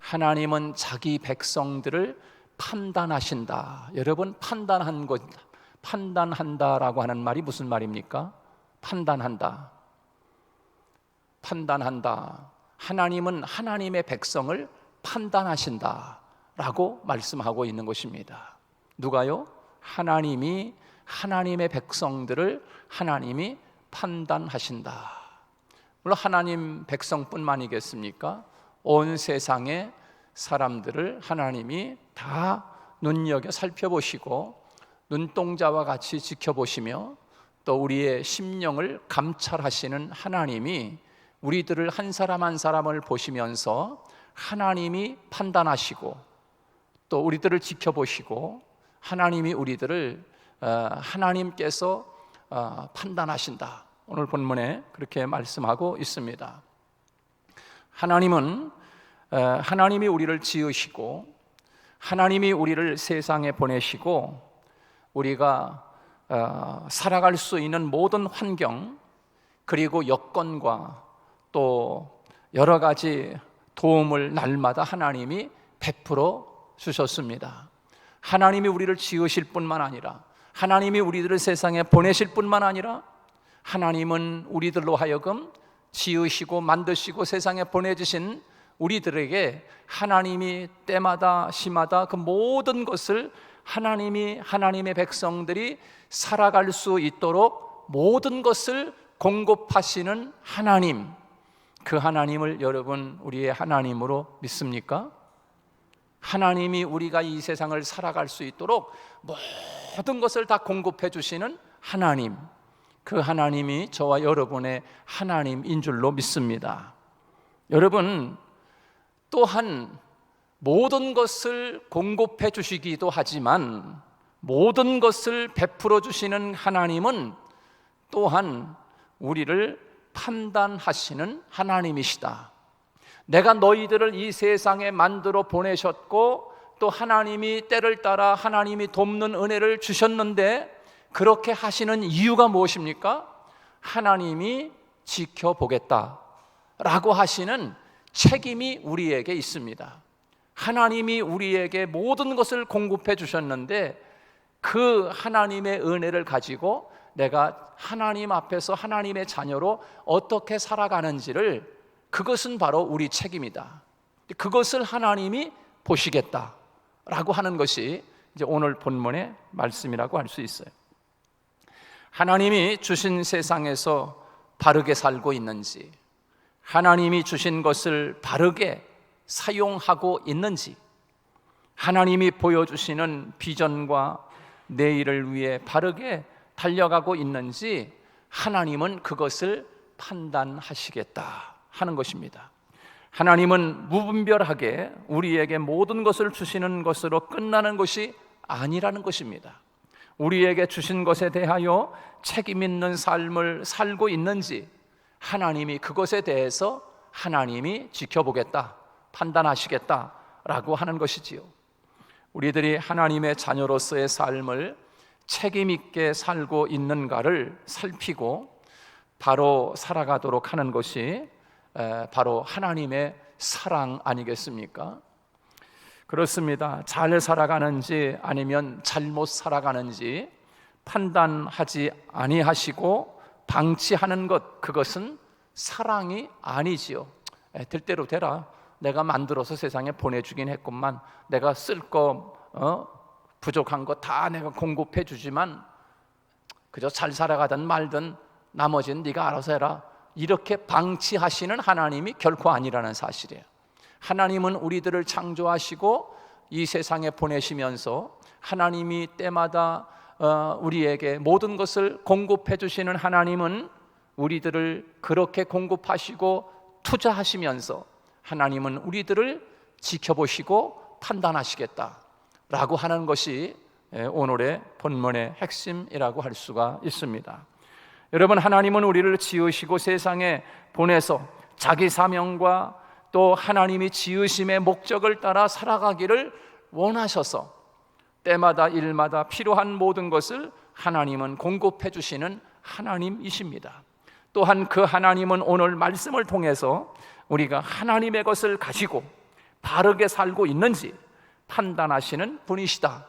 하나님은 자기 백성들을 판단하신다. 여러분, 판단한다라고 하는 말이 무슨 말입니까? 판단한다. 하나님은 하나님의 백성을 판단하신다라고 말씀하고 있는 것입니다. 누가요? 하나님이 하나님의 백성들을 하나님이 판단하신다. 물론 하나님 백성뿐만이겠습니까? 온 세상의 사람들을 하나님이 다 눈여겨 살펴보시고 눈동자와 같이 지켜보시며 또 우리의 심령을 감찰하시는 하나님이 우리들을 한 사람 한 사람을 보시면서 하나님이 판단하시고 또 우리들을 지켜보시고 하나님이 우리들을 하나님께서 판단하신다. 오늘 본문에 그렇게 말씀하고 있습니다. 하나님이 우리를 지으시고 하나님이 우리를 세상에 보내시고 우리가 살아갈 수 있는 모든 환경 그리고 여건과 또 여러 가지 도움을 날마다 하나님이 베풀어 주셨습니다. 하나님이 우리를 지으실 뿐만 아니라 하나님이 우리들을 세상에 보내실 뿐만 아니라 하나님은 우리들로 하여금 지으시고 만드시고 세상에 보내주신 우리들에게 하나님이 때마다 시마다 그 모든 것을 하나님의 백성들이 살아갈 수 있도록 모든 것을 공급하시는 하나님, 그 하나님을 여러분 우리의 하나님으로 믿습니까? 하나님이 우리가 이 세상을 살아갈 수 있도록 모든 것을 다 공급해 주시는 하나님, 그 하나님이 저와 여러분의 하나님인 줄로 믿습니다. 여러분, 또한 모든 것을 공급해 주시기도 하지만 모든 것을 베풀어 주시는 하나님은 또한 우리를 판단하시는 하나님이시다. 내가 너희들을 이 세상에 만들어 보내셨고 또 하나님이 때를 따라 하나님이 돕는 은혜를 주셨는데 그렇게 하시는 이유가 무엇입니까? 하나님이 지켜보겠다라고 하시는 책임이 우리에게 있습니다. 하나님이 우리에게 모든 것을 공급해 주셨는데 그 하나님의 은혜를 가지고 내가 하나님 앞에서 하나님의 자녀로 어떻게 살아가는지를, 그것은 바로 우리 책임이다. 그것을 하나님이 보시겠다라고 하는 것이 이제 오늘 본문의 말씀이라고 할 수 있어요. 하나님이 주신 세상에서 바르게 살고 있는지, 하나님이 주신 것을 바르게 사용하고 있는지, 하나님이 보여주시는 비전과 내일을 위해 바르게 달려가고 있는지 하나님은 그것을 판단하시겠다 하는 것입니다. 하나님은 무분별하게 우리에게 모든 것을 주시는 것으로 끝나는 것이 아니라는 것입니다. 우리에게 주신 것에 대하여 책임 있는 삶을 살고 있는지 하나님이 그것에 대해서 하나님이 지켜보겠다, 판단하시겠다라고 하는 것이지요. 우리들이 하나님의 자녀로서의 삶을 책임 있게 살고 있는가를 살피고 바로 살아가도록 하는 것이 바로 하나님의 사랑 아니겠습니까? 그렇습니다. 잘 살아가는지 아니면 잘못 살아가는지 판단하지 아니하시고 방치하는 것, 그것은 사랑이 아니지요. 될 대로 되라, 내가 만들어서 세상에 보내주긴 했건만 내가 쓸 거 부족한 거 다 내가 공급해 주지만 그저 잘 살아가든 말든 나머지는 네가 알아서 해라, 이렇게 방치하시는 하나님이 결코 아니라는 사실이에요. 하나님은 우리들을 창조하시고 이 세상에 보내시면서 하나님이 때마다 우리에게 모든 것을 공급해 주시는 하나님은 우리들을 그렇게 공급하시고 투자하시면서 하나님은 우리들을 지켜보시고 판단하시겠다라고 하는 것이 오늘의 본문의 핵심이라고 할 수가 있습니다. 여러분, 하나님은 우리를 지으시고 세상에 보내서 자기 사명과 또 하나님이 지으심의 목적을 따라 살아가기를 원하셔서 때마다 일마다 필요한 모든 것을 하나님은 공급해 주시는 하나님이십니다. 또한 그 하나님은 오늘 말씀을 통해서 우리가 하나님의 것을 가지고 바르게 살고 있는지 판단하시는 분이시다.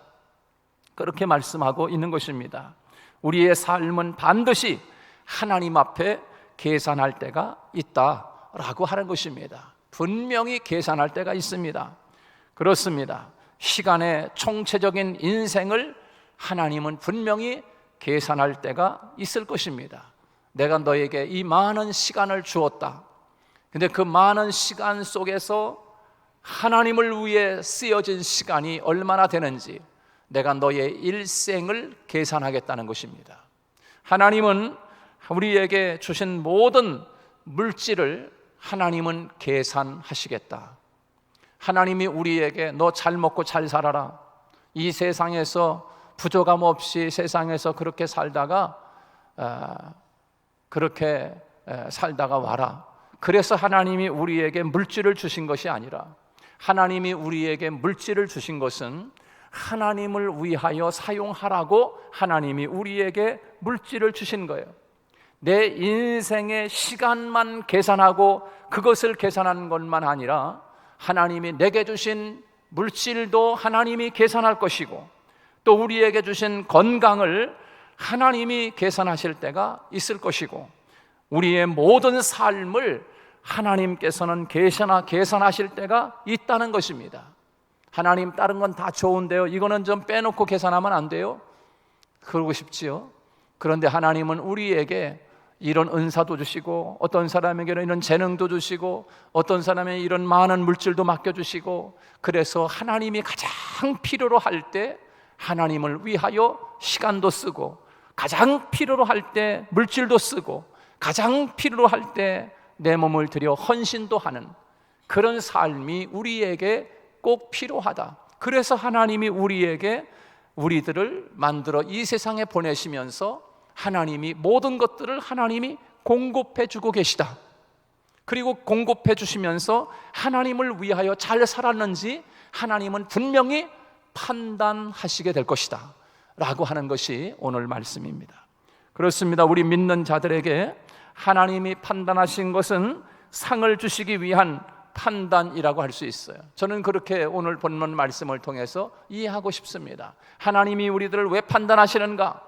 그렇게 말씀하고 있는 것입니다. 우리의 삶은 반드시 하나님 앞에 계산할 때가 있다라고 하는 것입니다. 분명히 계산할 때가 있습니다. 그렇습니다. 시간의 총체적인 인생을 하나님은 분명히 계산할 때가 있을 것입니다. 내가 너에게 이 많은 시간을 주었다. 근데 그 많은 시간 속에서 하나님을 위해 쓰여진 시간이 얼마나 되는지 내가 너의 일생을 계산하겠다는 것입니다. 하나님은 우리에게 주신 모든 물질을 하나님은 계산하시겠다. 하나님이 우리에게 너 잘 먹고 잘 살아라. 이 세상에서 부족함 없이 세상에서 그렇게 살다가 와라. 그래서 하나님이 우리에게 물질을 주신 것이 아니라 하나님이 우리에게 물질을 주신 것은 하나님을 위하여 사용하라고 하나님이 우리에게 물질을 주신 거예요. 내 인생의 시간만 계산하고 그것을 계산한 것만 아니라 하나님이 내게 주신 물질도 하나님이 계산할 것이고 또 우리에게 주신 건강을 하나님이 계산하실 때가 있을 것이고 우리의 모든 삶을 하나님께서는 계산하실 때가 있다는 것입니다. 하나님 다른 건 다 좋은데요, 이거는 좀 빼놓고 계산하면 안 돼요? 그러고 싶지요. 그런데 하나님은 우리에게 이런 은사도 주시고 어떤 사람에게는 이런 재능도 주시고 어떤 사람에게 이런 많은 물질도 맡겨주시고 그래서 하나님이 가장 필요로 할 때 하나님을 위하여 시간도 쓰고 가장 필요로 할 때 물질도 쓰고 가장 필요로 할 때 내 몸을 들여 헌신도 하는 그런 삶이 우리에게 꼭 필요하다. 그래서 하나님이 우리들을 만들어 이 세상에 보내시면서 하나님이 모든 것들을 하나님이 공급해 주고 계시다. 그리고 공급해 주시면서 하나님을 위하여 잘 살았는지 하나님은 분명히 판단하시게 될 것이다 라고 하는 것이 오늘 말씀입니다. 그렇습니다. 우리 믿는 자들에게 하나님이 판단하신 것은 상을 주시기 위한 판단이라고 할 수 있어요. 저는 그렇게 오늘 본문 말씀을 통해서 이해하고 싶습니다. 하나님이 우리들을 왜 판단하시는가?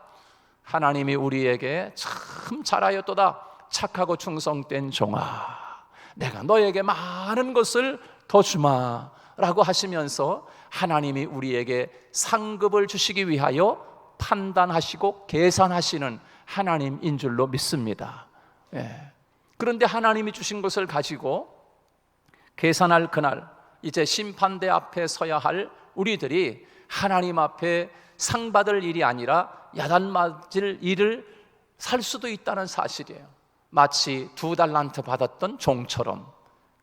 하나님이 우리에게 참 잘하였도다 착하고 충성된 종아, 내가 너에게 많은 것을 더 주마 라고 하시면서 하나님이 우리에게 상급을 주시기 위하여 판단하시고 계산하시는 하나님인 줄로 믿습니다. 그런데 하나님이 주신 것을 가지고 계산할 그날 이제 심판대 앞에 서야 할 우리들이 하나님 앞에 상 받을 일이 아니라 야단 맞을 일을 살 수도 있다는 사실이에요. 마치 2달란트 받았던 종처럼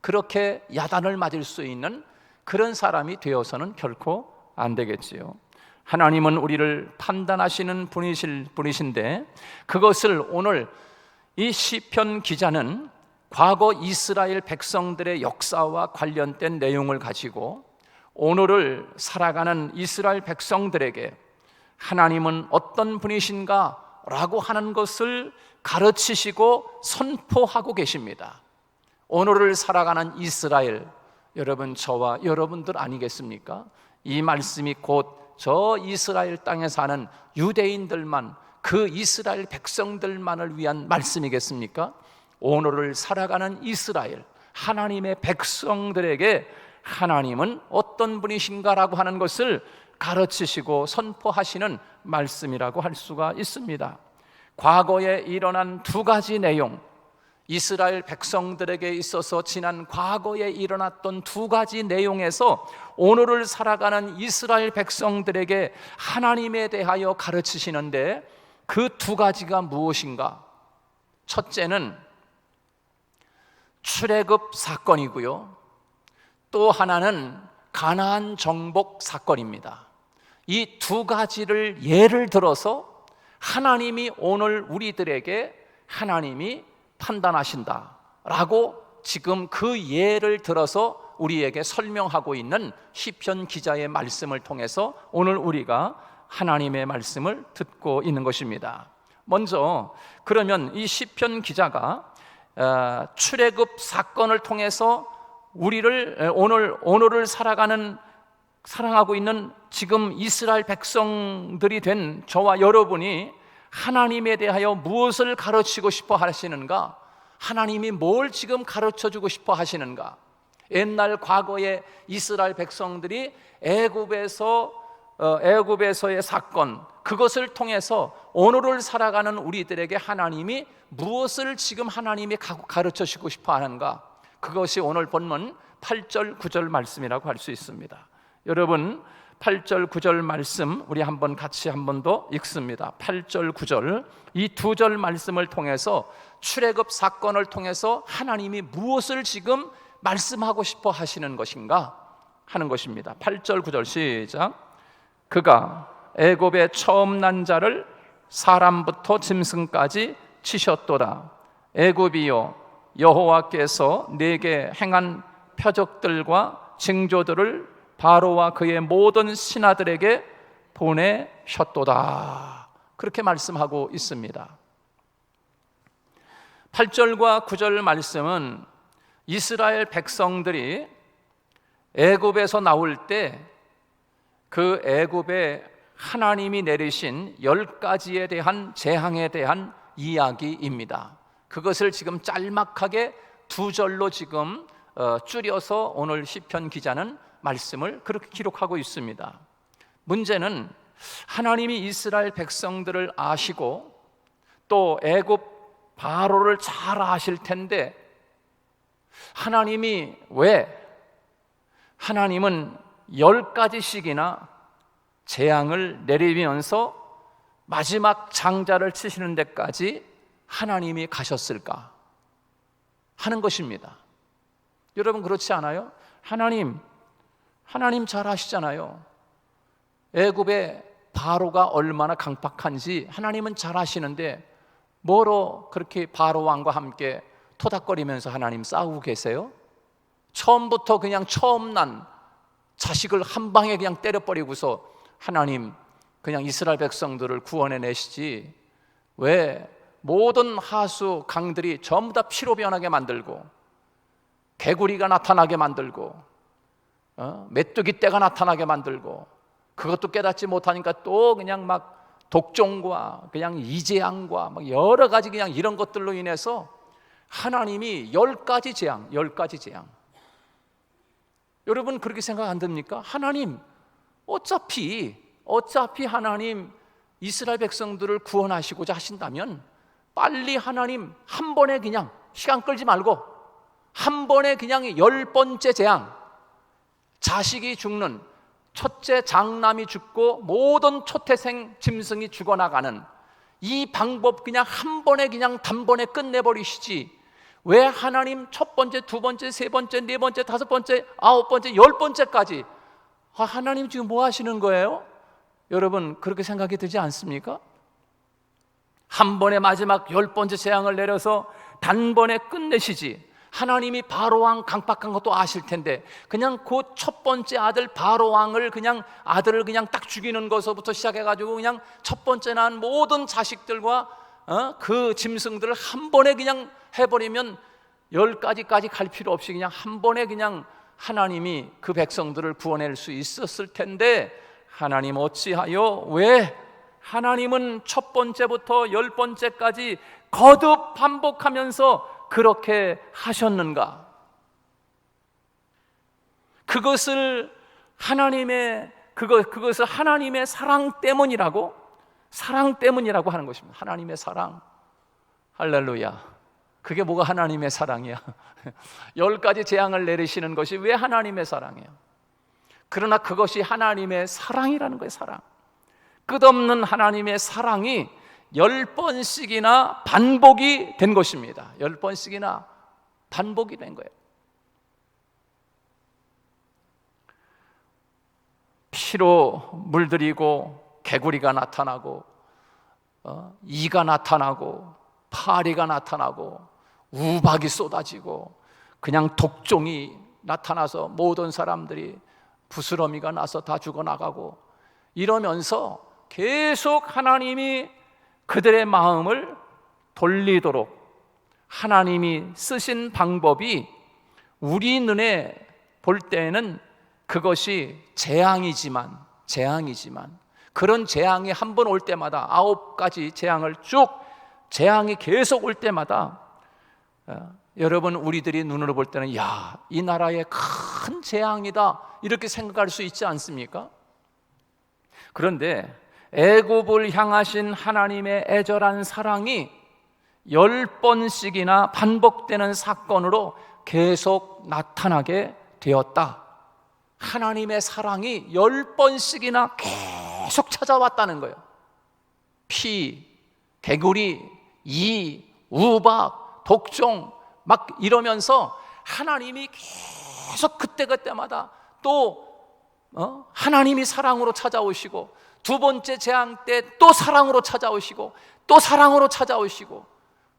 그렇게 야단을 맞을 수 있는 그런 사람이 되어서는 결코 안 되겠지요. 하나님은 우리를 판단하시는 분이신데 그것을 오늘 이 시편 기자는 과거 이스라엘 백성들의 역사와 관련된 내용을 가지고 오늘을 살아가는 이스라엘 백성들에게 하나님은 어떤 분이신가 라고 하는 것을 가르치시고 선포하고 계십니다. 오늘을 살아가는 이스라엘, 여러분 저와 여러분들 아니겠습니까? 이 말씀이 곧 저 이스라엘 땅에 사는 유대인들만, 그 이스라엘 백성들만을 위한 말씀이겠습니까? 오늘을 살아가는 이스라엘, 하나님의 백성들에게 하나님은 어떤 분이신가라고 하는 것을 가르치시고 선포하시는 말씀이라고 할 수가 있습니다. 과거에 일어난 2가지 내용, 이스라엘 백성들에게 있어서 지난 과거에 일어났던 2가지 내용에서 오늘을 살아가는 이스라엘 백성들에게 하나님에 대하여 가르치시는데 그 2가지가 무엇인가? 첫째는 출애굽 사건이고요, 또 하나는 가나안 정복 사건입니다. 이 2가지를 예를 들어서 하나님이 오늘 우리들에게 하나님이 판단하신다라고 지금 그 예를 들어서 우리에게 설명하고 있는 시편 기자의 말씀을 통해서 오늘 우리가 하나님의 말씀을 듣고 있는 것입니다. 먼저 그러면 이 시편 기자가 출애굽 사건을 통해서 우리를 오늘을 사랑하고 있는 지금 이스라엘 백성들이 된 저와 여러분이 하나님에 대하여 무엇을 가르치고 싶어 하시는가? 하나님이 뭘 지금 가르쳐 주고 싶어 하시는가? 옛날 과거의 이스라엘 백성들이 애굽에서의 사건, 그것을 통해서 오늘을 살아가는 우리들에게 하나님이 무엇을 지금 하나님이 가르쳐 주고 싶어 하는가? 그것이 오늘 본문 8절 9절 말씀이라고 할 수 있습니다. 여러분, 8절 9절 말씀 우리 같이 한 번 더 읽습니다. 8절 9절, 이 두 절 말씀을 통해서 출애굽 사건을 통해서 하나님이 무엇을 지금 말씀하고 싶어 하시는 것인가 하는 것입니다. 8절 9절 시작. 그가 애굽의 처음 난 자를 사람부터 짐승까지 치셨도다. 애굽이여, 여호와께서 내게 행한 표적들과 징조들을 바로와 그의 모든 신하들에게 보내셨도다. 그렇게 말씀하고 있습니다. 8절과 9절 말씀은 이스라엘 백성들이 애굽에서 나올 때 그 애굽에 하나님이 내리신 10가지에 대한 재앙에 대한 이야기입니다. 그것을 지금 짤막하게 두 절로 지금 줄여서 오늘 시편 기자는 말씀을 그렇게 기록하고 있습니다. 문제는 하나님이 이스라엘 백성들을 아시고 또 애굽 바로를 잘 아실 텐데 하나님은 10가지씩이나 재앙을 내리면서 마지막 장자를 치시는 데까지 하나님이 가셨을까 하는 것입니다. 여러분, 그렇지 않아요? 하나님 잘 아시잖아요. 애굽의 바로가 얼마나 강팍한지 하나님은 잘 아시는데 뭐로 그렇게 바로 왕과 함께 토닥거리면서 하나님 싸우고 계세요? 처음부터 그냥 처음 난 자식을 한 방에 그냥 때려버리고서 하나님 그냥 이스라엘 백성들을 구원해 내시지 왜 모든 하수 강들이 전부 다 피로 변하게 만들고 개구리가 나타나게 만들고 메뚜기 떼가 나타나게 만들고 그것도 깨닫지 못하니까 또 그냥 막 독종과 그냥 이재앙과 막 여러 가지 그냥 이런 것들로 인해서 하나님이 10가지 재앙 여러분 그렇게 생각 안 듭니까? 하나님 어차피 하나님 이스라엘 백성들을 구원하시고자 하신다면 빨리 하나님 한 번에 그냥 시간 끌지 말고 한 번에 그냥 10번째 재앙, 자식이 죽는, 첫째 장남이 죽고 모든 초태생 짐승이 죽어나가는 이 방법 그냥 한 번에 그냥 단번에 끝내버리시지 왜 하나님 첫 번째, 두 번째, 세 번째, 네 번째, 다섯 번째, 아홉 번째, 10번째까지 하나님 지금 뭐 하시는 거예요? 여러분 그렇게 생각이 들지 않습니까? 한 번에 마지막 10번째 재앙을 내려서 단번에 끝내시지 하나님이 바로왕 강팍한 것도 아실 텐데 그냥 그 첫 번째 아들 바로왕을 그냥 아들을 그냥 딱 죽이는 것부터 시작해가지고 그냥 첫 번째 난 모든 자식들과 그 짐승들을 한 번에 그냥 해버리면 10가지까지 갈 필요 없이 그냥 한 번에 그냥 하나님이 그 백성들을 구원할 수 있었을 텐데 하나님 어찌하여 왜 하나님은 첫 번째부터 10번째까지 거듭 반복하면서 그렇게 하셨는가? 그것을 하나님의 사랑 때문이라고 하는 것입니다. 하나님의 사랑. 할렐루야. 그게 뭐가 하나님의 사랑이야? 10가지 재앙을 내리시는 것이 왜 하나님의 사랑이에요? 그러나 그것이 하나님의 사랑이라는 거예요. 사랑. 끝없는 하나님의 사랑이 10번씩이나 반복이 된 것입니다. 10번씩이나 반복이 된 거예요. 피로 물들이고 개구리가 나타나고 이가 나타나고 파리가 나타나고 우박이 쏟아지고 그냥 독종이 나타나서 모든 사람들이 부스러미가 나서 다 죽어나가고 이러면서 계속 하나님이 그들의 마음을 돌리도록 하나님이 쓰신 방법이 우리 눈에 볼 때에는 그것이 재앙이지만 그런 재앙이 한 번 올 때마다 9가지 재앙을 쭉 재앙이 계속 올 때마다 여러분 우리들이 눈으로 볼 때는 야, 이 나라의 큰 재앙이다 이렇게 생각할 수 있지 않습니까? 그런데 애굽을 향하신 하나님의 애절한 사랑이 10번씩이나 반복되는 사건으로 계속 나타나게 되었다. 하나님의 사랑이 10번씩이나 계속 찾아왔다는 거예요. 피, 개구리, 이, 우박, 독종 막 이러면서 하나님이 계속 그때마다 또 하나님이 사랑으로 찾아오시고, 두 번째 재앙 때 또 사랑으로 찾아오시고, 또 사랑으로 찾아오시고.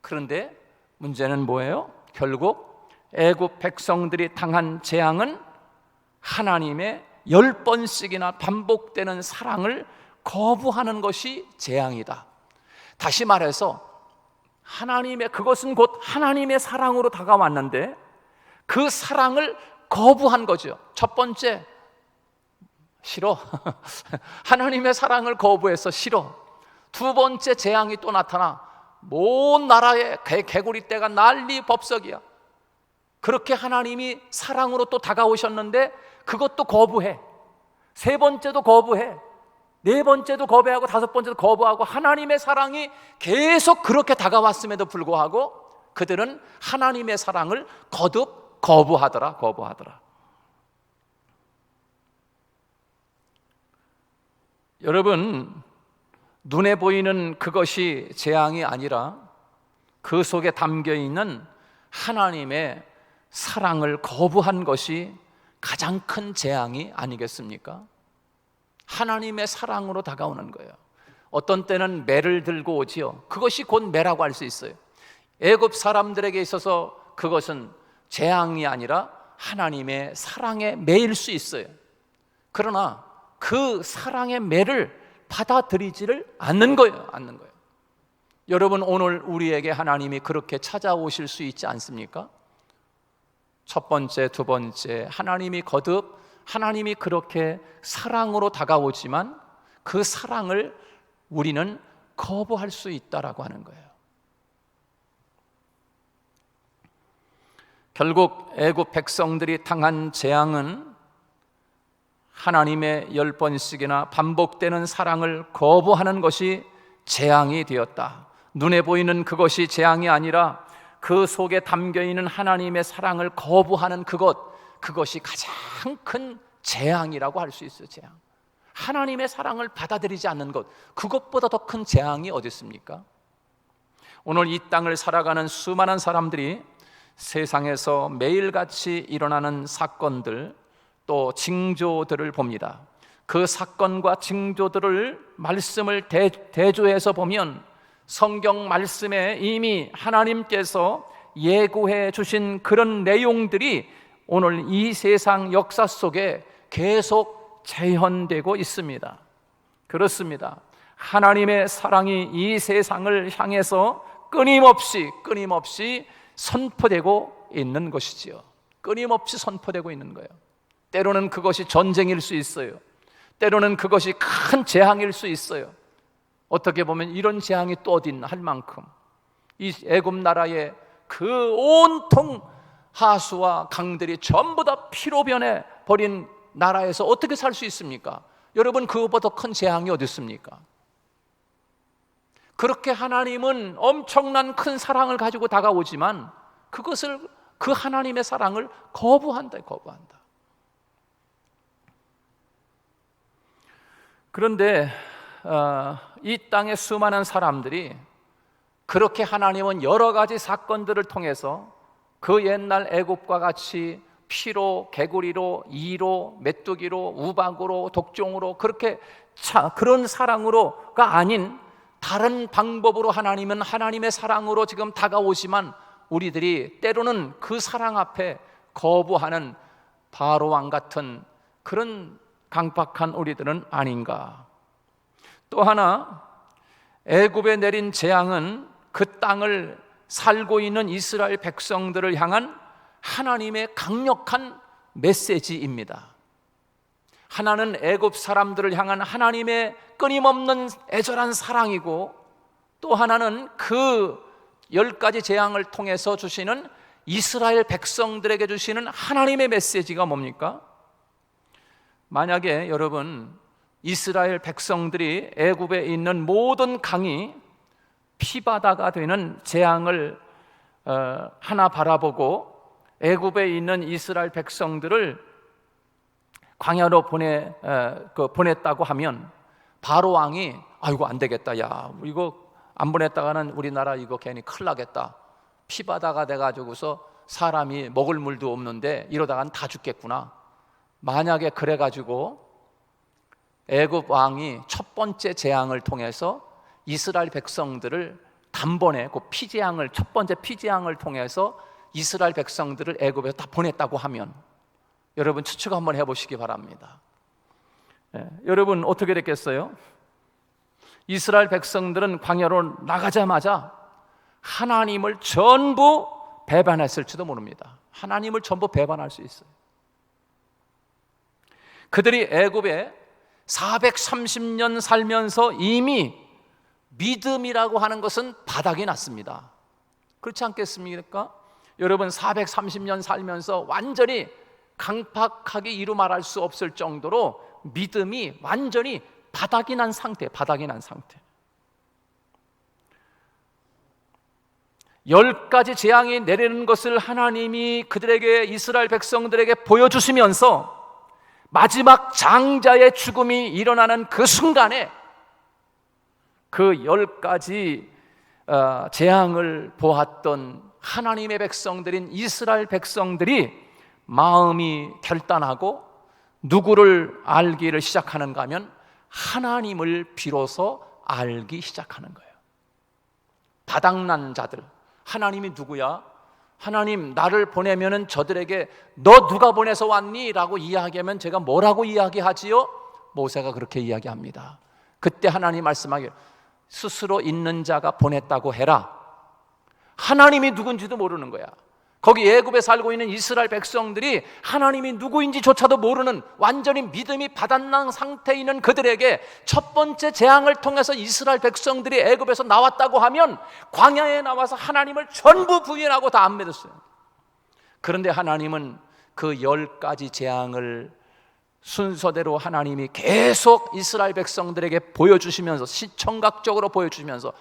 그런데 문제는 뭐예요? 결국 애굽 백성들이 당한 재앙은 하나님의 10번씩이나 반복되는 사랑을 거부하는 것이 재앙이다. 다시 말해서 그것은 곧 하나님의 사랑으로 다가왔는데 그 사랑을 거부한 거죠. 첫 번째, 싫어. 하나님의 사랑을 거부해서 싫어. 두 번째 재앙이 또 나타나 온 나라에 개구리 떼가 난리 법석이야. 그렇게 하나님이 사랑으로 또 다가오셨는데 그것도 거부해. 세 번째도 거부해. 네 번째도 거부하고 다섯 번째도 거부하고, 하나님의 사랑이 계속 그렇게 다가왔음에도 불구하고 그들은 하나님의 사랑을 거듭 거부하더라. 여러분, 눈에 보이는 그것이 재앙이 아니라 그 속에 담겨 있는 하나님의 사랑을 거부한 것이 가장 큰 재앙이 아니겠습니까? 하나님의 사랑으로 다가오는 거예요. 어떤 때는 매를 들고 오지요. 그것이 곧 매라고 할 수 있어요. 애굽 사람들에게 있어서 그것은 재앙이 아니라 하나님의 사랑의 매일 수 있어요. 그러나 그 사랑의 매를 받아들이지를 않는 거예요. 여러분, 오늘 우리에게 하나님이 그렇게 찾아오실 수 있지 않습니까? 첫 번째, 두 번째, 하나님이 그렇게 사랑으로 다가오지만 그 사랑을 우리는 거부할 수 있다라고 하는 거예요. 결국 애굽 백성들이 당한 재앙은 하나님의 10번씩이나 반복되는 사랑을 거부하는 것이 재앙이 되었다. 눈에 보이는 그것이 재앙이 아니라 그 속에 담겨있는 하나님의 사랑을 거부하는 그것이 가장 큰 재앙이라고 할 수 있어요. 재앙. 하나님의 사랑을 받아들이지 않는 것, 그것보다 더 큰 재앙이 어디 있습니까? 오늘 이 땅을 살아가는 수많은 사람들이 세상에서 매일같이 일어나는 사건들, 또 징조들을 봅니다. 그 사건과 징조들을 말씀을 대조해서 보면 성경 말씀에 이미 하나님께서 예고해 주신 그런 내용들이 오늘 이 세상 역사 속에 계속 재현되고 있습니다. 그렇습니다. 하나님의 사랑이 이 세상을 향해서 끊임없이 선포되고 있는 것이지요. 끊임없이 선포되고 있는 거예요. 때로는 그것이 전쟁일 수 있어요. 때로는 그것이 큰 재앙일 수 있어요. 어떻게 보면 이런 재앙이 또 어디 있나 할 만큼 이 애굽 나라의 그 온통 하수와 강들이 전부 다 피로 변해 버린 나라에서 어떻게 살 수 있습니까? 여러분, 그것보다 큰 재앙이 어디 있습니까? 그렇게 하나님은 엄청난 큰 사랑을 가지고 다가오지만 그 하나님의 사랑을 거부한다. 그런데 이 땅의 수많은 사람들이 그렇게 하나님은 여러 가지 사건들을 통해서 그 옛날 애굽과 같이 피로, 개구리로, 이로, 메뚜기로, 우박으로, 독종으로 그렇게 그런 사랑으로가 아닌 다른 방법으로 하나님은 하나님의 사랑으로 지금 다가오지만 우리들이 때로는 그 사랑 앞에 거부하는 바로왕 같은 그런 강박한 우리들은 아닌가. 또 하나, 애굽에 내린 재앙은 그 땅을 살고 있는 이스라엘 백성들을 향한 하나님의 강력한 메시지입니다. 하나는 애굽 사람들을 향한 하나님의 끊임없는 애절한 사랑이고, 또 하나는 그 10가지 재앙을 통해서 주시는 이스라엘 백성들에게 주시는 하나님의 메시지가 뭡니까? 만약에 여러분, 이스라엘 백성들이 애굽에 있는 모든 강이 피바다가 되는 재앙을 하나 바라보고 애굽에 있는 이스라엘 백성들을 광야로 보냈다고 하면, 바로 왕이 아이고 안 되겠다, 야 이거 안 보냈다가는 우리나라 이거 괜히 큰일 나겠다, 피바다가 돼가지고서 사람이 먹을 물도 없는데 이러다간 다 죽겠구나. 만약에 그래가지고 애굽 왕이 첫 번째 재앙을 통해서 이스라엘 백성들을 단번에 그 피재앙을, 첫 번째 피재앙을 통해서 이스라엘 백성들을 애굽에서 다 보냈다고 하면, 여러분 추측 한번 해보시기 바랍니다. 여러분 어떻게 됐겠어요? 이스라엘 백성들은 광야로 나가자마자 하나님을 전부 배반했을지도 모릅니다. 하나님을 전부 배반할 수 있어요. 그들이 애굽에 430년 살면서 이미 믿음이라고 하는 것은 바닥이 났습니다. 그렇지 않겠습니까? 여러분 430년 살면서 완전히 강팍하게 이루 말할 수 없을 정도로 믿음이 완전히 바닥이 난 상태. 10가지 재앙이 내리는 것을 하나님이 그들에게, 이스라엘 백성들에게 보여주시면서 마지막 장자의 죽음이 일어나는 그 순간에 그 10가지 재앙을 보았던 하나님의 백성들인 이스라엘 백성들이 마음이 결단하고 누구를 알기를 시작하는가 하면 하나님을 비로소 알기 시작하는 거예요. 바닥난 자들, 하나님이 누구야? 하나님 나를 보내면은 저들에게 너 누가 보내서 왔니? 라고 이야기하면 제가 뭐라고 이야기하지요? 모세가 그렇게 이야기합니다. 그때 하나님 말씀하기를 스스로 있는 자가 보냈다고 해라. 하나님이 누군지도 모르는 거야. 거기 애굽에 살고 있는 이스라엘 백성들이 하나님이 누구인지조차도 모르는 완전히 믿음이 바닥난 상태에 있는 그들에게 첫 번째 재앙을 통해서 이스라엘 백성들이 애굽에서 나왔다고 하면 광야에 나와서 하나님을 전부 부인하고 다 안 믿었어요. 그런데 하나님은 그 10가지 재앙을 순서대로 하나님이 계속 이스라엘 백성들에게 보여주시면서, 시청각적으로 보여주시면서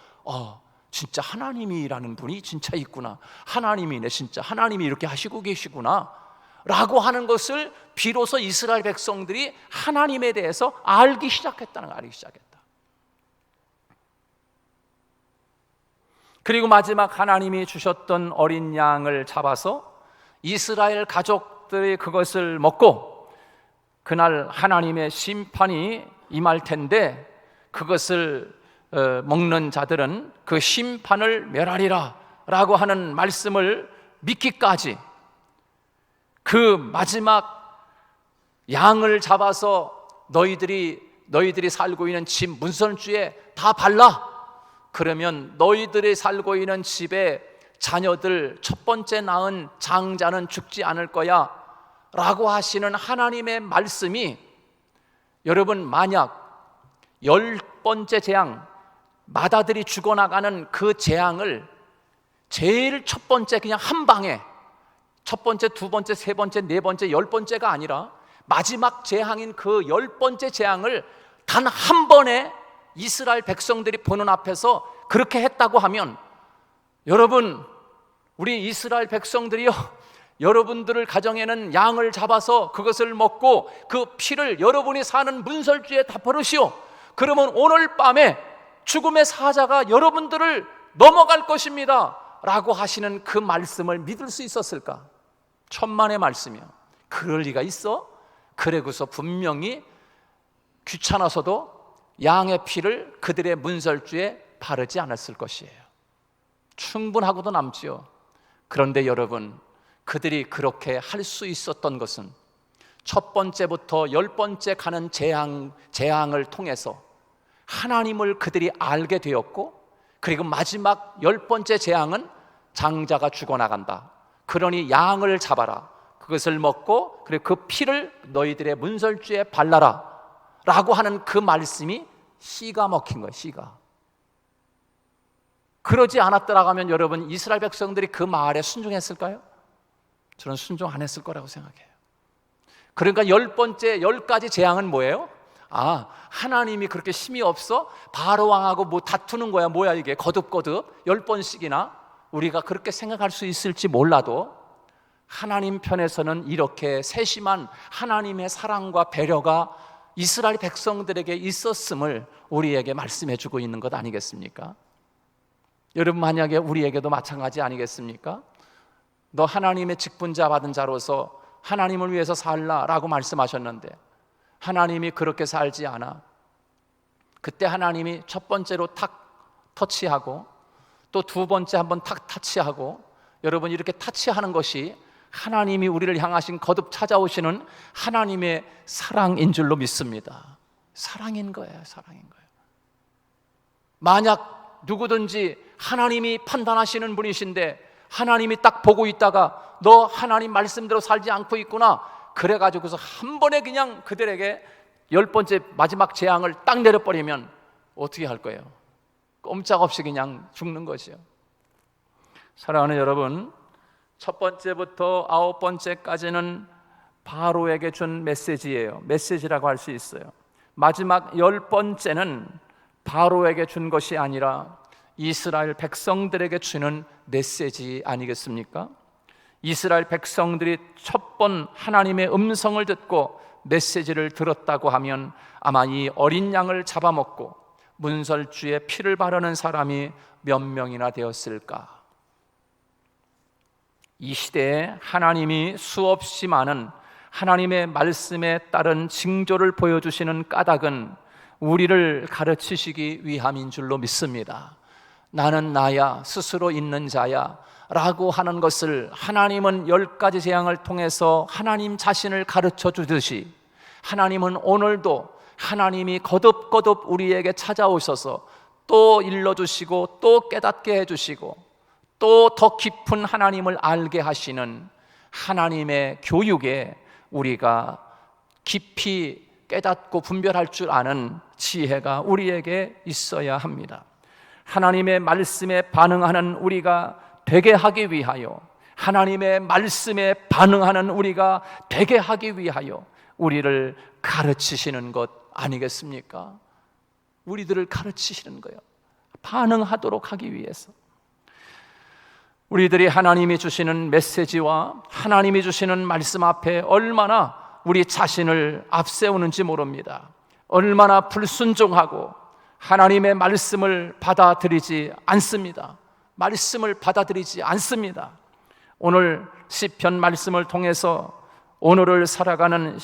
진짜 하나님이라는 분이 진짜 있구나, 하나님이네, 진짜 하나님이 이렇게 하시고 계시구나 라고 하는 것을 비로소 이스라엘 백성들이 하나님에 대해서 알기 시작했다. 그리고 마지막 하나님이 주셨던 어린 양을 잡아서 이스라엘 가족들이 그것을 먹고 그날 하나님의 심판이 임할 텐데, 그것을 먹는 자들은 그 심판을 멸하리라 라고 하는 말씀을 믿기까지 그 마지막 양을 잡아서 너희들이 살고 있는 집 문설주에 다 발라. 그러면 너희들이 살고 있는 집에 자녀들 첫 번째 낳은 장자는 죽지 않을 거야 라고 하시는 하나님의 말씀이, 여러분 만약 10번째 재앙, 마다들이 죽어나가는 그 재앙을 제일 첫 번째 그냥 한 방에, 첫 번째, 두 번째, 세 번째, 네 번째, 10번째가 아니라 마지막 재앙인 그 10번째 재앙을 단 한 번에 이스라엘 백성들이 보는 앞에서 그렇게 했다고 하면, 여러분 우리 이스라엘 백성들이요, 여러분들을 가정에는 양을 잡아서 그것을 먹고 그 피를 여러분이 사는 문설주에 다 버리시오. 그러면 오늘 밤에 죽음의 사자가 여러분들을 넘어갈 것입니다 라고 하시는 그 말씀을 믿을 수 있었을까? 천만의 말씀이야. 그럴 리가 있어? 그래고서 분명히 귀찮아서도 양의 피를 그들의 문설주에 바르지 않았을 것이에요. 충분하고도 남지요. 그런데 여러분, 그들이 그렇게 할 수 있었던 것은 첫 번째부터 10번째 가는 재앙을 통해서 하나님을 그들이 알게 되었고, 그리고 마지막 10번째 재앙은 장자가 죽어나간다. 그러니 양을 잡아라. 그것을 먹고 그리고 그 피를 너희들의 문설주에 발라라 라고 하는 그 말씀이 씨가 먹힌 거예요. 씨가. 그러지 않았더라고 하면 여러분, 이스라엘 백성들이 그 말에 순종했을까요? 저는 순종 안 했을 거라고 생각해요. 그러니까 10번째 10가지 재앙은 뭐예요? 하나님이 그렇게 힘이 없어? 바로 왕하고 뭐 다투는 거야? 뭐야 이게? 거듭거듭 10번씩이나 우리가 그렇게 생각할 수 있을지 몰라도 하나님 편에서는 이렇게 세심한 하나님의 사랑과 배려가 이스라엘 백성들에게 있었음을 우리에게 말씀해 주고 있는 것 아니겠습니까? 여러분, 만약에 우리에게도 마찬가지 아니겠습니까? 너 하나님의 직분자 받은 자로서 하나님을 위해서 살라라고 말씀하셨는데 하나님이 그렇게 살지 않아. 그때 하나님이 첫 번째로 탁 터치하고 또 두 번째 한번 탁 터치하고, 여러분, 이렇게 터치하는 것이 하나님이 우리를 향하신 거듭 찾아오시는 하나님의 사랑인 줄로 믿습니다. 사랑인 거예요. 사랑인 거예요. 만약 누구든지 하나님이 판단하시는 분이신데 하나님이 딱 보고 있다가 너 하나님 말씀대로 살지 않고 있구나, 그래가지고서 한 번에 그냥 그들에게 10번째 마지막 재앙을 딱 내려버리면 어떻게 할 거예요? 꼼짝없이 그냥 죽는 것이요. 사랑하는 여러분, 첫 번째부터 9번째까지는 바로에게 준 메시지예요. 메시지라고 할 수 있어요. 마지막 10번째는 바로에게 준 것이 아니라 이스라엘 백성들에게 주는 메시지 아니겠습니까? 이스라엘 백성들이 첫 번 하나님의 음성을 듣고 메시지를 들었다고 하면 아마 이 어린 양을 잡아먹고 문설주에 피를 바르는 사람이 몇 명이나 되었을까? 이 시대에 하나님이 수없이 많은 하나님의 말씀에 따른 징조를 보여주시는 까닭은 우리를 가르치시기 위함인 줄로 믿습니다. 나는 나야, 스스로 있는 자야 라고 하는 것을 하나님은 10가지 재앙을 통해서 하나님 자신을 가르쳐 주듯이 하나님은 오늘도 하나님이 거듭거듭 우리에게 찾아오셔서 또 일러주시고 또 깨닫게 해주시고 또 더 깊은 하나님을 알게 하시는 하나님의 교육에 우리가 깊이 깨닫고 분별할 줄 아는 지혜가 우리에게 있어야 합니다. 하나님의 말씀에 반응하는 우리가 되게 하기 위하여, 하나님의 말씀에 반응하는 우리가 되게 하기 위하여 우리를 가르치시는 것 아니겠습니까? 우리들을 가르치시는 거예요. 반응하도록 하기 위해서. 우리들이 하나님이 주시는 메시지와 하나님이 주시는 말씀 앞에 얼마나 우리 자신을 앞세우는지 모릅니다. 얼마나 불순종하고 하나님의 말씀을 받아들이지 않습니다. 말씀을 받아들이지 않습니다. 오늘 시편 말씀을 통해서 오늘을 살아가는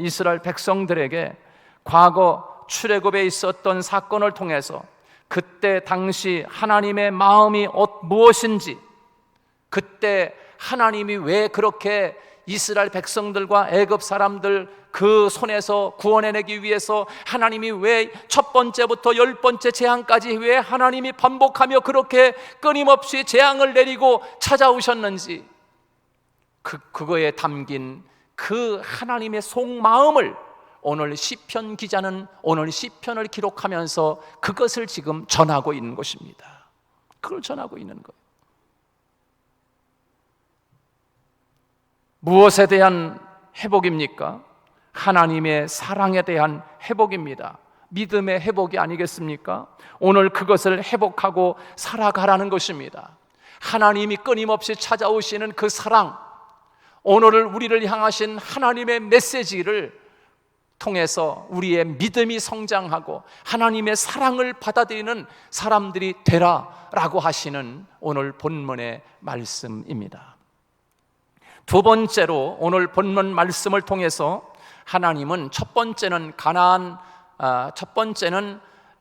이스라엘 백성들에게 과거 출애굽에 있었던 사건을 통해서 그때 당시 하나님의 마음이 무엇인지, 그때 하나님이 왜 그렇게 이스라엘 백성들과 애굽 사람들 그 손에서 구원해내기 위해서 하나님이 왜 첫 번째부터 10번째 재앙까지 왜 하나님이 반복하며 그렇게 끊임없이 재앙을 내리고 찾아오셨는지, 그거에 담긴 그 하나님의 속마음을 오늘 시편 기자는 오늘 시편을 기록하면서 그것을 지금 전하고 있는 것입니다. 그걸 전하고 있는 거예요. 무엇에 대한 회복입니까? 하나님의 사랑에 대한 회복입니다. 믿음의 회복이 아니겠습니까? 오늘 그것을 회복하고 살아가라는 것입니다. 하나님이 끊임없이 찾아오시는 그 사랑, 오늘을 우리를 향하신 하나님의 메시지를 통해서 우리의 믿음이 성장하고 하나님의 사랑을 받아들이는 사람들이 되라라고 하시는 오늘 본문의 말씀입니다. 두 번째로 오늘 본문 말씀을 통해서 하나님은 첫 번째는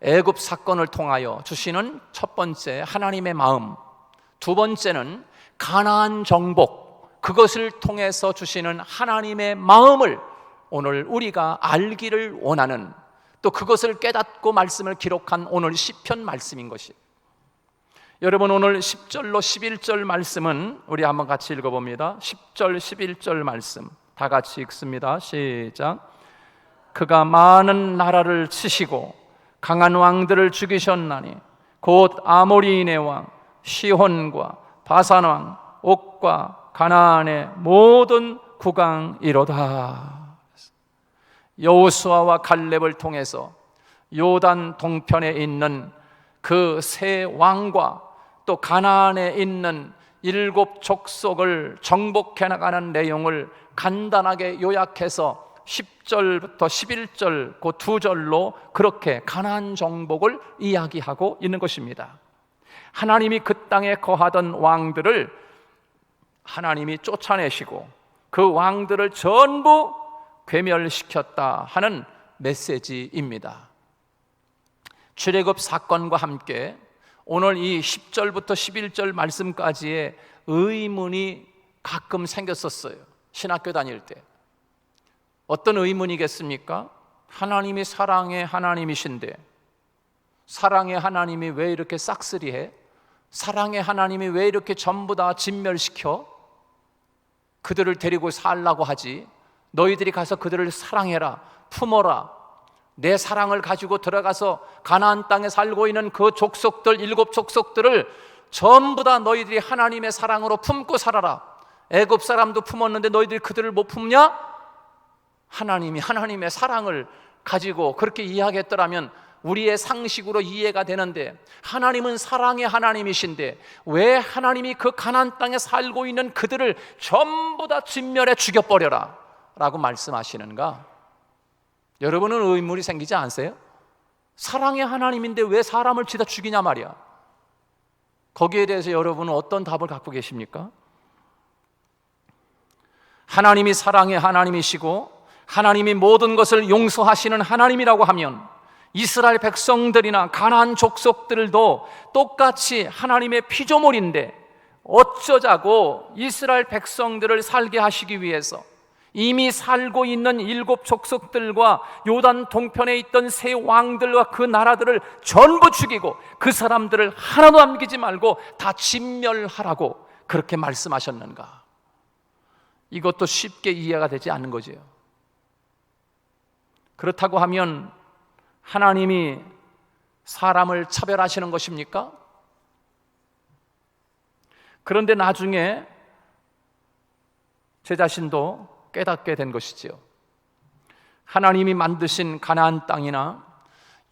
애굽 사건을 통하여 주시는 첫 번째 하나님의 마음, 두 번째는 가나안 정복, 그것을 통해서 주시는 하나님의 마음을 오늘 우리가 알기를 원하는, 또 그것을 깨닫고 말씀을 기록한 오늘 시편 말씀인 것이에요. 여러분, 오늘 10절로 11절 말씀은 우리 한번 같이 읽어봅니다. 10절 11절 말씀 다 같이 읽습니다. 시작. 그가 많은 나라를 치시고 강한 왕들을 죽이셨나니 곧 아모리인의 왕 시혼과 바산 왕 옥과 가나안의 모든 국왕이로다. 여호수아와 갈렙을 통해서 요단 동편에 있는 그 세 왕과 또 가나안에 있는 7 족속을 정복해 나가는 내용을 간단하게 요약해서 10절부터 11절 그 2절로 그렇게 가나안 정복을 이야기하고 있는 것입니다. 하나님이 그 땅에 거하던 왕들을 하나님이 쫓아내시고 그 왕들을 전부 괴멸시켰다 하는 메시지입니다. 출애굽 사건과 함께 오늘 이 10절부터 11절 말씀까지의 의문이 가끔 생겼었어요. 신학교 다닐 때. 어떤 의문이겠습니까? 하나님이 사랑의 하나님이신데 사랑의 하나님이 왜 이렇게 싹쓸이해? 사랑의 하나님이 왜 이렇게 전부 다 진멸시켜? 그들을 데리고 살라고 하지. 너희들이 가서 그들을 사랑해라, 품어라. 내 사랑을 가지고 들어가서 가나안 땅에 살고 있는 그 족속들 7 족속들을 전부 다 너희들이 하나님의 사랑으로 품고 살아라. 애굽 사람도 품었는데 너희들이 그들을 못 품냐? 하나님이 하나님의 사랑을 가지고 그렇게 이야기했더라면 우리의 상식으로 이해가 되는데, 하나님은 사랑의 하나님이신데 왜 하나님이 그 가나안 땅에 살고 있는 그들을 전부 다 진멸해 죽여버려라 라고 말씀하시는가? 여러분은 의문이 생기지 않으세요? 사랑의 하나님인데 왜 사람을 치다 죽이냐 말이야. 거기에 대해서 여러분은 어떤 답을 갖고 계십니까? 하나님이 사랑의 하나님이시고 하나님이 모든 것을 용서하시는 하나님이라고 하면 이스라엘 백성들이나 가나안 족속들도 똑같이 하나님의 피조물인데 어쩌자고 이스라엘 백성들을 살게 하시기 위해서 이미 살고 있는 7 족속들과 요단 동편에 있던 세 왕들과 그 나라들을 전부 죽이고 그 사람들을 하나도 남기지 말고 다 진멸하라고 그렇게 말씀하셨는가? 이것도 쉽게 이해가 되지 않는 거지요. 그렇다고 하면 하나님이 사람을 차별하시는 것입니까? 그런데 나중에 제 자신도 깨닫게 된 것이지요. 하나님이 만드신 가나안 땅이나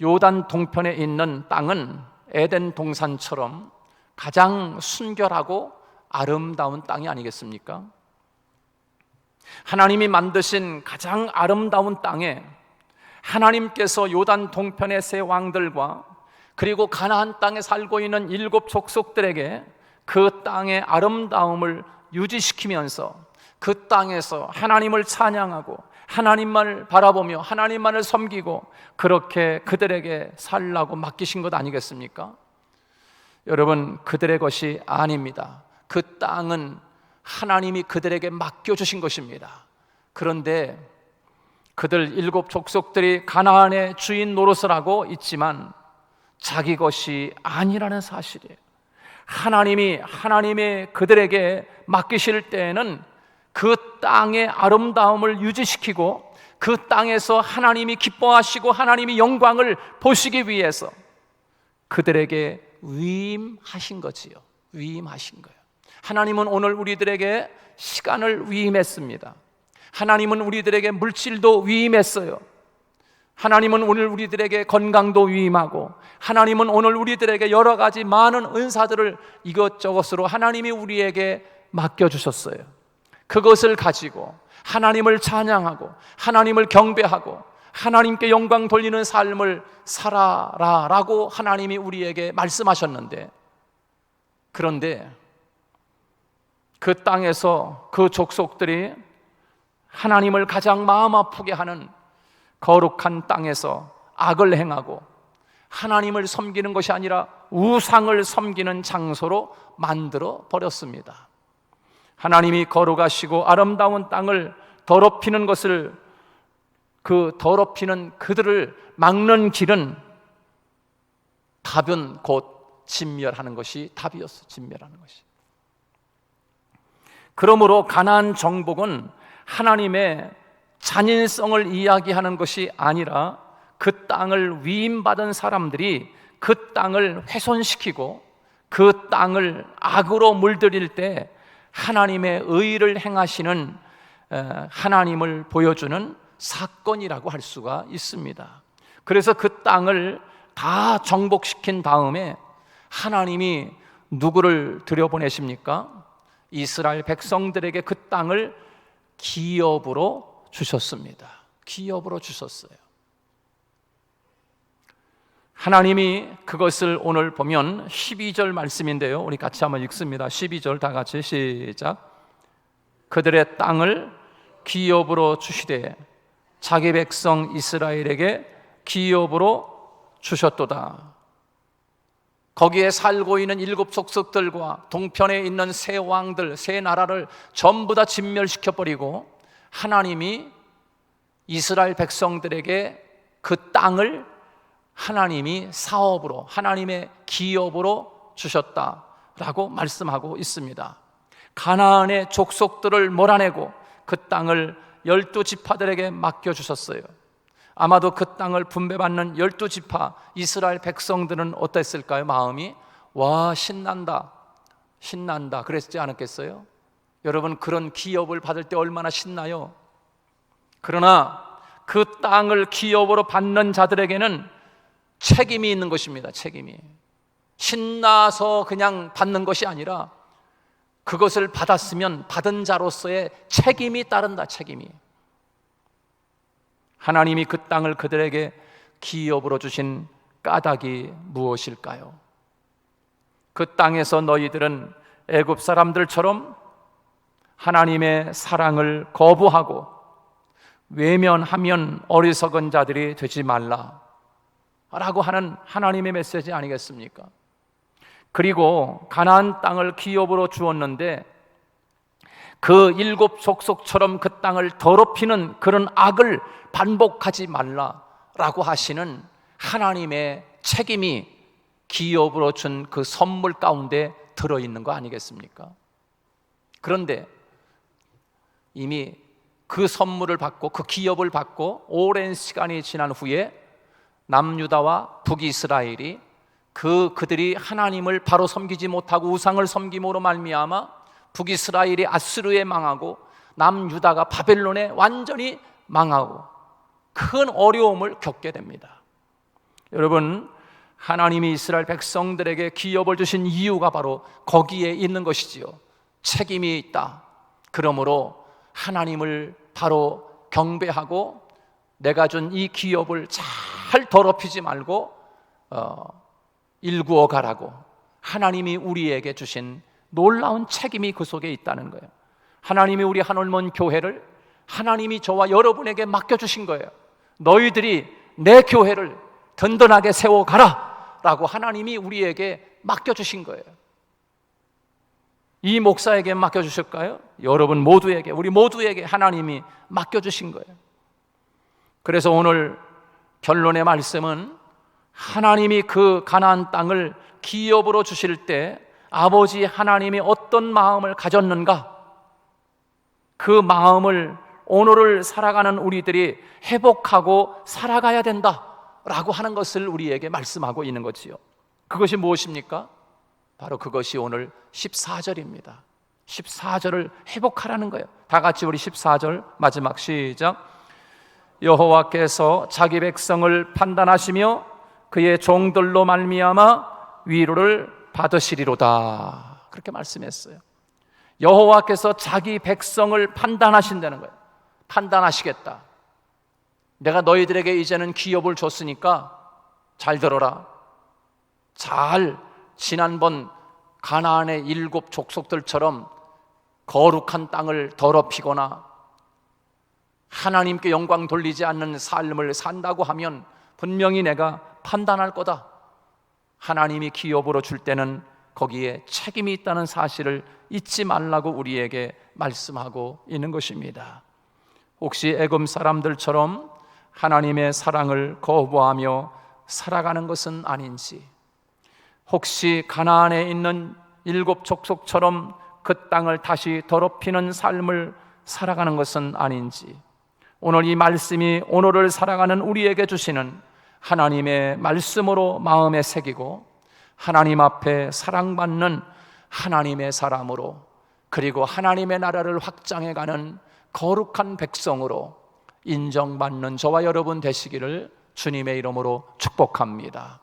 요단 동편에 있는 땅은 에덴 동산처럼 가장 순결하고 아름다운 땅이 아니겠습니까? 하나님이 만드신 가장 아름다운 땅에 하나님께서 요단 동편의 세 왕들과 그리고 가나안 땅에 살고 있는 7 족속들에게 그 땅의 아름다움을 유지시키면서 그 땅에서 하나님을 찬양하고 하나님만을 바라보며 하나님만을 섬기고 그렇게 그들에게 살라고 맡기신 것 아니겠습니까? 여러분, 그들의 것이 아닙니다. 그 땅은 하나님이 그들에게 맡겨주신 것입니다. 그런데 그들 7 족속들이 가나안의 주인 노릇을 하고 있지만 자기 것이 아니라는 사실이에요. 하나님이 하나님의 그들에게 맡기실 때에는 그 땅의 아름다움을 유지시키고 그 땅에서 하나님이 기뻐하시고 하나님이 영광을 보시기 위해서 그들에게 위임하신 거지요. 위임하신 거예요. 하나님은 오늘 우리들에게 시간을 위임했습니다. 하나님은 우리들에게 물질도 위임했어요. 하나님은 오늘 우리들에게 건강도 위임하고 하나님은 오늘 우리들에게 여러 가지 많은 은사들을 이것저것으로 하나님이 우리에게 맡겨주셨어요. 그것을 가지고 하나님을 찬양하고 하나님을 경배하고 하나님께 영광 돌리는 삶을 살아라라고 하나님이 우리에게 말씀하셨는데, 그런데 그 땅에서 그 족속들이 하나님을 가장 마음 아프게 하는 거룩한 땅에서 악을 행하고 하나님을 섬기는 것이 아니라 우상을 섬기는 장소로 만들어 버렸습니다. 하나님이 거룩하시고 아름다운 땅을 더럽히는 것을, 그 더럽히는 그들을 막는 길은 답은 곧 진멸하는 것이 답이었어. 진멸하는 것이. 그러므로 가나안 정복은 하나님의 잔인성을 이야기하는 것이 아니라 그 땅을 위임받은 사람들이 그 땅을 훼손시키고 그 땅을 악으로 물들일 때 하나님의 의를 행하시는 하나님을 보여주는 사건이라고 할 수가 있습니다. 그래서 그 땅을 다 정복시킨 다음에 하나님이 누구를 들여보내십니까? 이스라엘 백성들에게 그 땅을 기업으로 주셨습니다. 기업으로 주셨어요. 하나님이 그것을 오늘 보면 12절 말씀인데요, 우리 같이 한번 읽습니다. 12절 다 같이 시작. 그들의 땅을 기업으로 주시되 자기 백성 이스라엘에게 기업으로 주셨도다. 거기에 살고 있는 7 족속들과 동편에 있는 세 왕들, 세 나라를 전부 다 진멸시켜버리고 하나님이 이스라엘 백성들에게 그 땅을 하나님이 사업으로, 하나님의 기업으로 주셨다라고 말씀하고 있습니다. 가나안의 족속들을 몰아내고 그 땅을 12지파들에게 맡겨주셨어요. 아마도 그 땅을 분배받는 12지파 이스라엘 백성들은 어땠을까요? 마음이 와, 신난다, 신난다 그랬지 않았겠어요? 여러분, 그런 기업을 받을 때 얼마나 신나요? 그러나 그 땅을 기업으로 받는 자들에게는 책임이 있는 것입니다. 책임이. 신나서 그냥 받는 것이 아니라 그것을 받았으면 받은 자로서의 책임이 따른다. 책임이. 하나님이 그 땅을 그들에게 기업으로 주신 까닭이 무엇일까요? 그 땅에서 너희들은 애굽 사람들처럼 하나님의 사랑을 거부하고 외면하면 어리석은 자들이 되지 말라 라고 하는 하나님의 메시지 아니겠습니까? 그리고 가나안 땅을 기업으로 주었는데 그 7 족속처럼 그 땅을 더럽히는 그런 악을 반복하지 말라라고 하시는 하나님의 책임이 기업으로 준 그 선물 가운데 들어있는 거 아니겠습니까? 그런데 이미 그 선물을 받고 그 기업을 받고 오랜 시간이 지난 후에 남유다와 북이스라엘이 그들이 하나님을 바로 섬기지 못하고 우상을 섬김으로 말미암아 북이스라엘이 아수르에 망하고 남유다가 바벨론에 완전히 망하고 큰 어려움을 겪게 됩니다. 여러분, 하나님이 이스라엘 백성들에게 기업을 주신 이유가 바로 거기에 있는 것이지요. 책임이 있다. 그러므로 하나님을 바로 경배하고 내가 준 이 기업을 잘 더럽히지 말고 일구어 가라고 하나님이 우리에게 주신 놀라운 책임이 그 속에 있다는 거예요. 하나님이 우리 한올몬 교회를 하나님이 저와 여러분에게 맡겨주신 거예요. 너희들이 내 교회를 든든하게 세워가라 라고 하나님이 우리에게 맡겨주신 거예요. 이 목사에게 맡겨주실까요? 여러분 모두에게, 우리 모두에게 하나님이 맡겨주신 거예요. 그래서 오늘 결론의 말씀은 하나님이 그 가나안 땅을 기업으로 주실 때 아버지 하나님이 어떤 마음을 가졌는가, 그 마음을 오늘을 살아가는 우리들이 회복하고 살아가야 된다라고 하는 것을 우리에게 말씀하고 있는 거지요. 그것이 무엇입니까? 바로 그것이 오늘 14절입니다. 14절을 회복하라는 거예요. 다 같이 우리 14절 마지막 시작. 여호와께서 자기 백성을 판단하시며 그의 종들로 말미암아 위로를 받으시리로다. 그렇게 말씀했어요. 여호와께서 자기 백성을 판단하신다는 거예요. 판단하시겠다. 내가 너희들에게 이제는 기업을 줬으니까 잘 들어라. 잘 지난번 가나안의 7 족속들처럼 거룩한 땅을 더럽히거나 하나님께 영광 돌리지 않는 삶을 산다고 하면 분명히 내가 판단할 거다. 하나님이 기업으로 줄 때는 거기에 책임이 있다는 사실을 잊지 말라고 우리에게 말씀하고 있는 것입니다. 혹시 애굽 사람들처럼 하나님의 사랑을 거부하며 살아가는 것은 아닌지, 혹시 가나안에 있는 7 족속처럼 그 땅을 다시 더럽히는 삶을 살아가는 것은 아닌지, 오늘 이 말씀이 오늘을 살아가는 우리에게 주시는 하나님의 말씀으로 마음에 새기고 하나님 앞에 사랑받는 하나님의 사람으로, 그리고 하나님의 나라를 확장해가는 거룩한 백성으로 인정받는 저와 여러분 되시기를 주님의 이름으로 축복합니다.